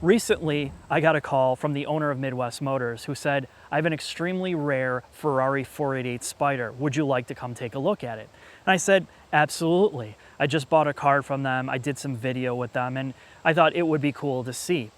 Recently, I got a call from the owner of Midwest Motors who said, I have an extremely rare Ferrari 488 Spider. Would you like to come take a look at it? And I said, absolutely. I just bought a car from them. I did some video with them, and I thought it would be cool to see.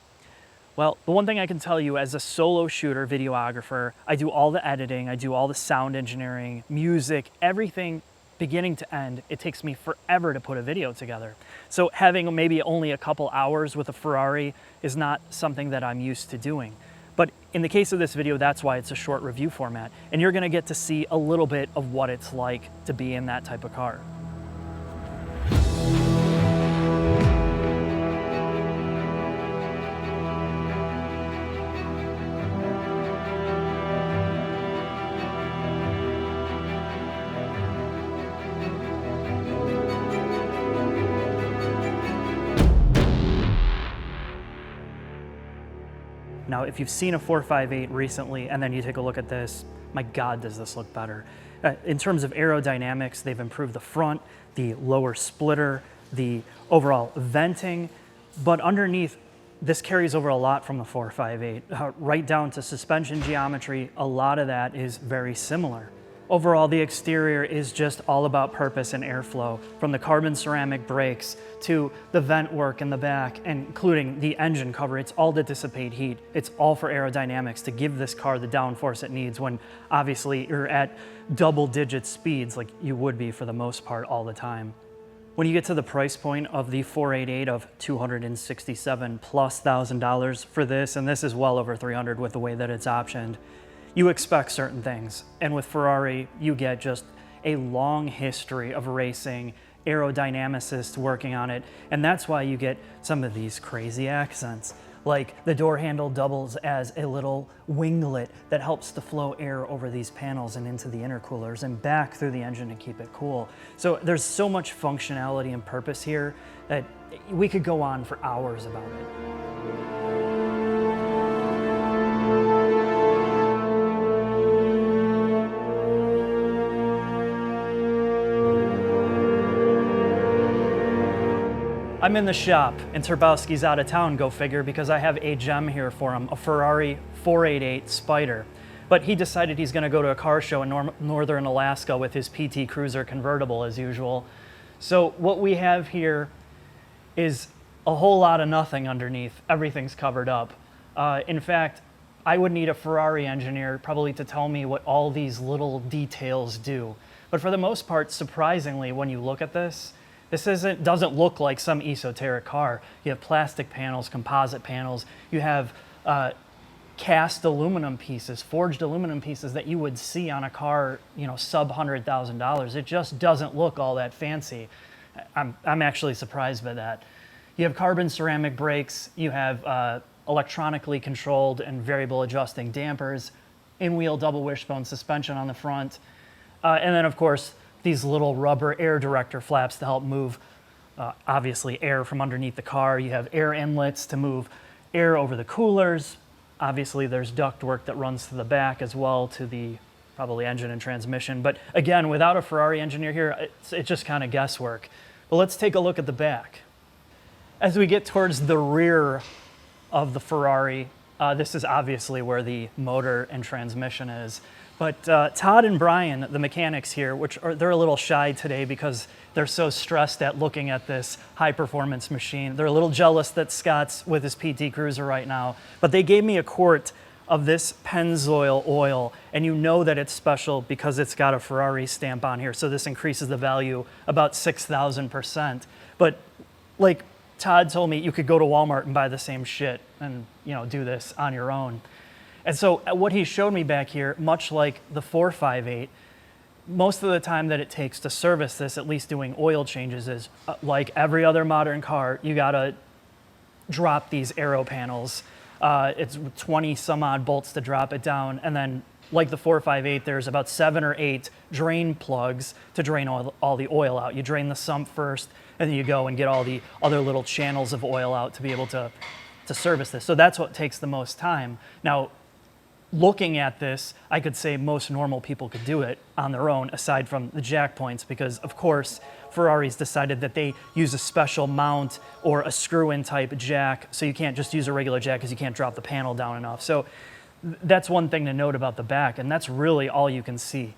Well, the one thing I can tell you as a solo shooter videographer, I do all the editing, I do all the sound engineering, music, everything beginning to end. It takes me forever to put a video together. So having maybe only a couple hours with a Ferrari is not something that I'm used to doing. But in the case of this video, that's why it's a short review format. And you're gonna get to see a little bit of what it's like to be in that type of car. Now, if you've seen a 458 recently and then you take a look at this, my God, does this look better. In terms of aerodynamics, they've improved the front, the lower splitter, the overall venting, but underneath, this carries over a lot from the 458. Right down to suspension geometry, a lot of that is very similar. Overall, the exterior is just all about purpose and airflow, from the carbon ceramic brakes to the vent work in the back, including the engine cover. It's all to dissipate heat. It's all for aerodynamics to give this car the downforce it needs when obviously you're at double-digit speeds like you would be for the most part all the time. When you get to the price point of the 488 of $267,000+ for this, and this is well over $300 with the way that it's optioned, you expect certain things. And with Ferrari, you get just a long history of racing, aerodynamicists working on it, and that's why you get some of these crazy accents. Like the door handle doubles as a little winglet that helps to flow air over these panels and into the intercoolers and back through the engine to keep it cool. So there's so much functionality and purpose here that we could go on for hours about it. I'm in the shop, and Turbowski's out of town, go figure, because I have a gem here for him, a Ferrari 488 Spider. But he decided he's gonna go to a car show in northern Alaska with his PT Cruiser convertible as usual. So what we have here is a whole lot of nothing underneath. Everything's covered up. In fact, I would need a Ferrari engineer probably to tell me what all these little details do. But for the most part, surprisingly, when you look at this doesn't look like some esoteric car. You have plastic panels, composite panels. You have cast aluminum pieces, forged aluminum pieces that you would see on a car, sub $100,000. It just doesn't look all that fancy. I'm actually surprised by that. You have carbon ceramic brakes. You have electronically controlled and variable adjusting dampers, in-wheel double wishbone suspension on the front, and then of course these little rubber air director flaps to help move, obviously, air from underneath the car. You have air inlets to move air over the coolers. Obviously, there's ductwork that runs to the back as well to the probably engine and transmission. But again, without a Ferrari engineer here, it's just kind of guesswork. But let's take a look at the back. As we get towards the rear of the Ferrari, this is obviously where the motor and transmission is. But Todd and Brian, the mechanics here, they're a little shy today because they're so stressed at looking at this high-performance machine. They're a little jealous that Scott's with his PT Cruiser right now. But they gave me a quart of this Pennzoil oil, and you know that it's special because it's got a Ferrari stamp on here. So this increases the value about 6,000%. But like Todd told me, you could go to Walmart and buy the same shit and do this on your own. And so what he showed me back here, much like the 458, most of the time that it takes to service this, at least doing oil changes, is like every other modern car, you gotta drop these aero panels. It's 20 some odd bolts to drop it down. And then like the 458, there's about 7 or 8 drain plugs to drain all the oil out. You drain the sump first, and then you go and get all the other little channels of oil out to be able to service this. So that's what takes the most time. Now, looking at this, I could say most normal people could do it on their own, aside from the jack points, because of course Ferrari's decided that they use a special mount or a screw-in type jack, so you can't just use a regular jack because you can't drop the panel down enough. So that's one thing to note about the back, and that's really all you can see.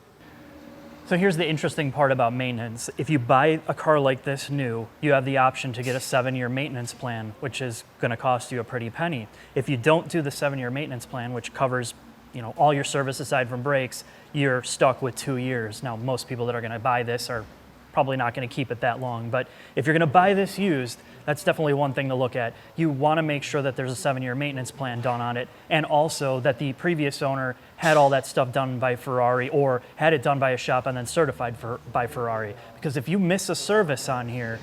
So here's the interesting part about maintenance. If you buy a car like this new, you have the option to get a 7-year maintenance plan, which is going to cost you a pretty penny. If you don't do the 7-year maintenance plan, which covers, you know, all your service aside from brakes, you're stuck with 2 years. Now, most people that are going to buy this are probably not going to keep it that long, but if you're going to buy this used, that's definitely one thing to look at. You want to make sure that there's a 7-year maintenance plan done on it, and also that the previous owner had all that stuff done by Ferrari or had it done by a shop and then certified by Ferrari. Because if you miss a service on here,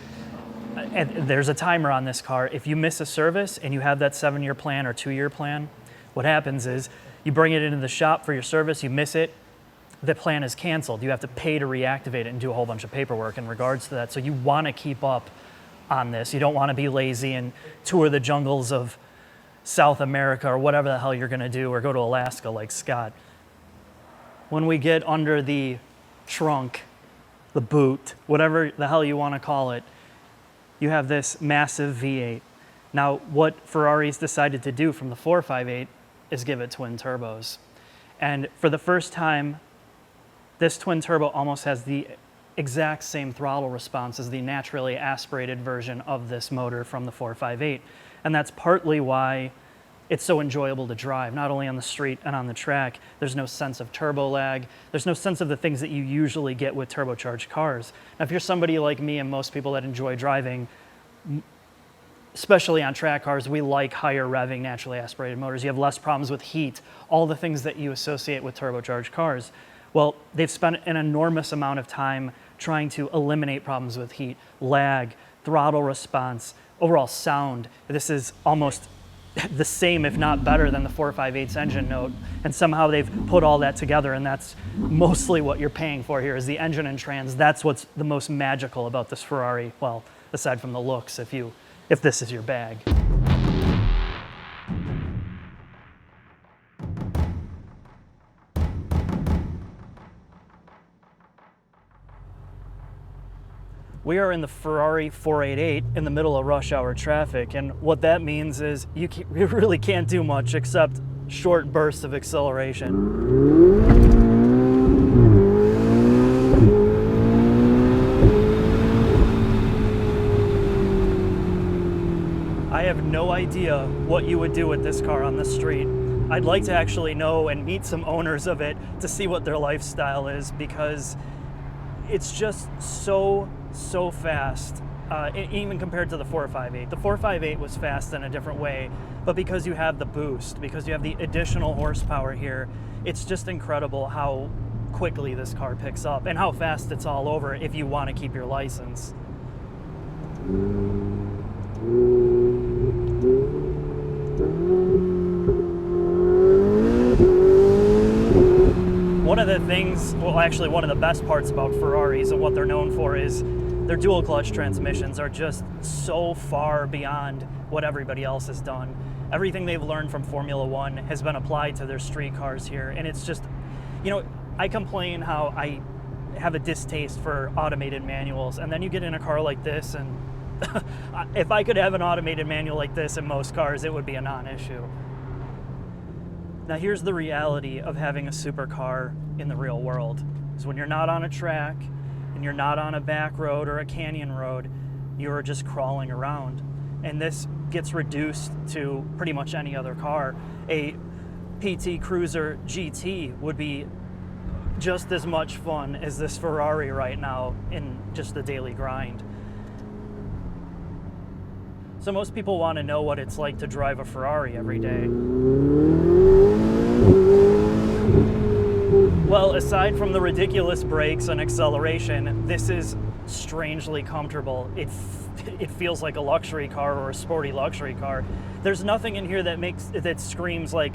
and there's a timer on this car, if you miss a service and you have that 7-year plan or 2-year plan, what happens is you bring it into the shop for your service, you miss it, the plan is canceled. You have to pay to reactivate it and do a whole bunch of paperwork in regards to that. So you want to keep up on this. You don't want to be lazy and tour the jungles of South America or whatever the hell you're going to do, or go to Alaska like Scott. When we get under the trunk, the boot, whatever the hell you want to call it, you have this massive V8. Now, what Ferrari's decided to do from the 458 is give it twin turbos. And for the first time, this twin turbo almost has the exact same throttle response as the naturally aspirated version of this motor from the 458. And that's partly why it's so enjoyable to drive, not only on the street and on the track. There's no sense of turbo lag. There's no sense of the things that you usually get with turbocharged cars. Now, if you're somebody like me and most people that enjoy driving, especially on track cars, we like higher revving, naturally aspirated motors. You have less problems with heat, all the things that you associate with turbocharged cars. Well, they've spent an enormous amount of time trying to eliminate problems with heat, lag, throttle response, overall sound. This is almost the same, if not better, than the 458's engine note. And somehow they've put all that together, and that's mostly what you're paying for here is the engine and trans. That's what's the most magical about this Ferrari, well, aside from the looks, if this is your bag. We are in the Ferrari 488 in the middle of rush hour traffic, and what that means is you really can't do much except short bursts of acceleration. I have no idea what you would do with this car on the street. I'd like to actually know and meet some owners of it to see what their lifestyle is, because it's just so fast, even compared to the 458. The 458 was fast in a different way, but because you have the boost, because you have the additional horsepower here, it's just incredible how quickly this car picks up and how fast it's all over if you want to keep your license. One of the things, well, actually one of the best parts about Ferraris and what they're known for is their dual clutch transmissions are just so far beyond what everybody else has done. Everything they've learned from Formula One has been applied to their street cars here, and it's just, you know, I complain how I have a distaste for automated manuals, and then you get in a car like this, and if I could have an automated manual like this in most cars, it would be a non-issue. Now here's the reality of having a supercar in the real world, is when you're not on a track and you're not on a back road or a canyon road, you're just crawling around. And this gets reduced to pretty much any other car. A PT Cruiser GT would be just as much fun as this Ferrari right now in just the daily grind. So most people want to know what it's like to drive a Ferrari every day. Well, aside from the ridiculous brakes and acceleration, this is strangely comfortable. It feels like a luxury car or a sporty luxury car. There's nothing in here that screams like,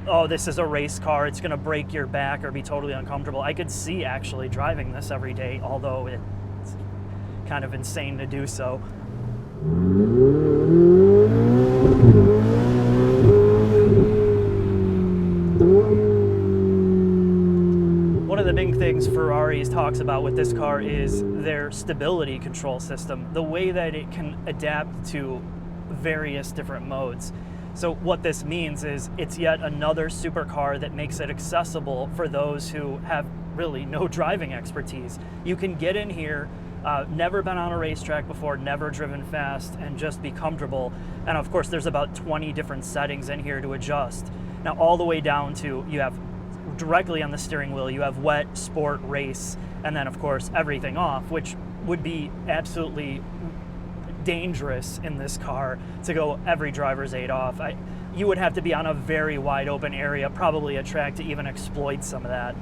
oh, this is a race car, it's gonna break your back or be totally uncomfortable. I could see actually driving this every day, although it's kind of insane to do so. things Ferrari talks about with this car is their stability control system, the way that it can adapt to various different modes. So what this means is it's yet another supercar that makes it accessible for those who have really no driving expertise. You can get in here, never been on a racetrack before, never driven fast, and just be comfortable. And of course, there's about 20 different settings in here to adjust. Now, all the way down to, you have directly on the steering wheel, you have wet, sport, race, and then of course everything off, which would be absolutely dangerous in this car to go every driver's aid off. You would have to be on a very wide open area, probably a track, to even exploit some of that.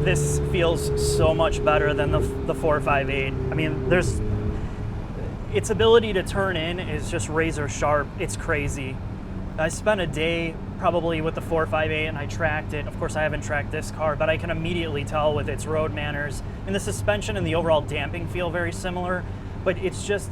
This feels so much better than the 458. I mean, its ability to turn in is just razor sharp. It's crazy. I spent a day probably with the 458 and I tracked it. Of course, I haven't tracked this car, but I can immediately tell with its road manners, and the suspension and the overall damping feel very similar, but it's just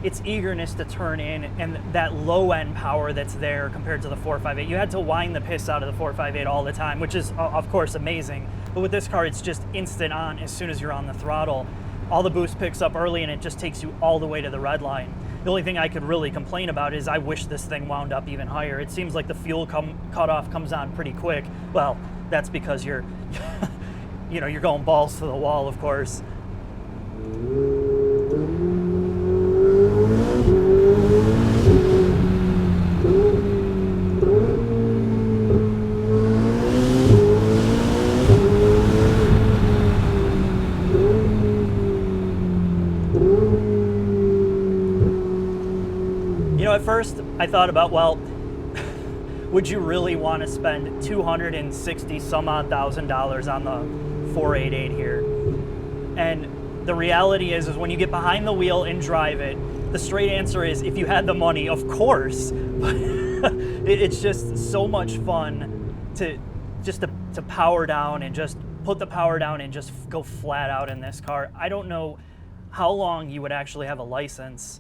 its eagerness to turn in and that low end power that's there compared to the 458. You had to wind the piss out of the 458 all the time, which is of course amazing. But with this car, it's just instant on as soon as you're on the throttle. All the boost picks up early and it just takes you all the way to the red line. The only thing I could really complain about is I wish this thing wound up even higher. It seems like the fuel cutoff comes on pretty quick. Well, that's because you're you're going balls to the wall, of course. At first, I thought about, well, would you really want to spend $260 some odd thousand on the 488 here? And the reality is when you get behind the wheel and drive it, the straight answer is, if you had the money, of course. But it's just so much fun to power down and just put the power down and just go flat out in this car. I don't know how long you would actually have a license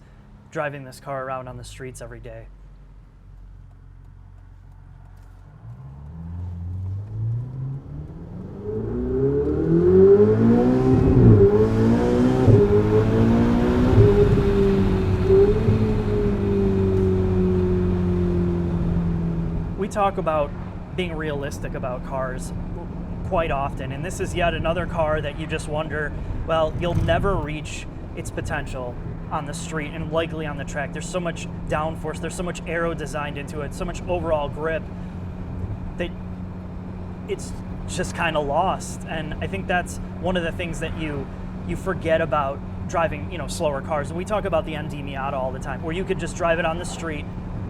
driving this car around on the streets every day. We talk about being realistic about cars quite often, and this is yet another car that you just wonder, well, you'll never reach its potential on the street and likely on the track. There's so much downforce, there's so much aero designed into it, so much overall grip that it's just kind of lost. And I think that's one of the things that you forget about driving, slower cars. And we talk about the MD Miata all the time, where you could just drive it on the street,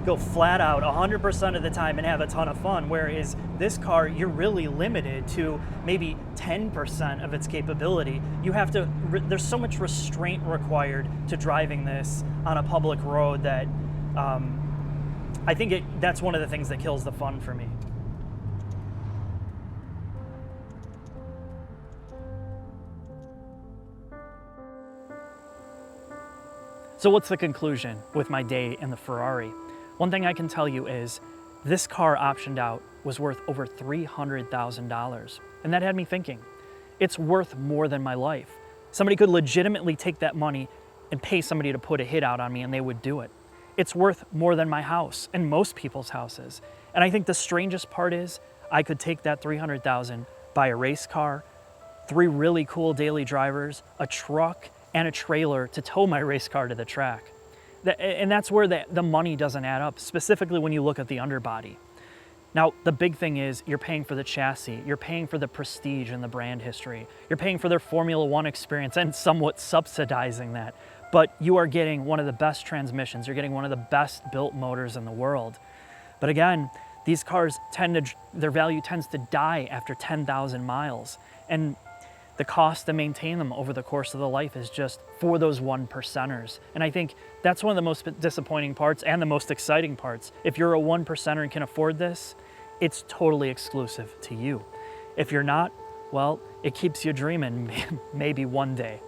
go flat out 100% of the time and have a ton of fun, whereas this car, you're really limited to maybe 10% of its capability. There's so much restraint required to driving this on a public road that I think that's one of the things that kills the fun for me. So what's the conclusion with my day in the Ferrari? One thing I can tell you is this car optioned out was worth over $300,000. And that had me thinking, it's worth more than my life. Somebody could legitimately take that money and pay somebody to put a hit out on me and they would do it. It's worth more than my house and most people's houses. And I think the strangest part is I could take that $300,000, buy a race car, 3 really cool daily drivers, a truck, and a trailer to tow my race car to the track. And that's where the money doesn't add up, specifically when you look at the underbody. Now, the big thing is you're paying for the chassis, you're paying for the prestige and the brand history, you're paying for their Formula One experience and somewhat subsidizing that. But you are getting one of the best transmissions, you're getting one of the best built motors in the world. But again, these cars their value tends to die after 10,000 miles. And the cost to maintain them over the course of the life is just for those 1%ers. And I think that's one of the most disappointing parts and the most exciting parts. If you're a 1%er and can afford this, it's totally exclusive to you. If you're not, well, it keeps you dreaming, maybe one day.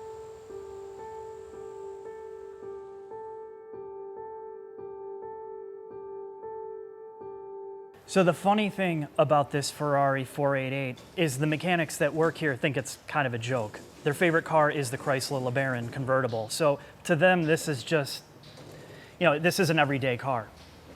So the funny thing about this Ferrari 488 is the mechanics that work here think it's kind of a joke. Their favorite car is the Chrysler LeBaron convertible. So to them, this is just, this is an everyday car.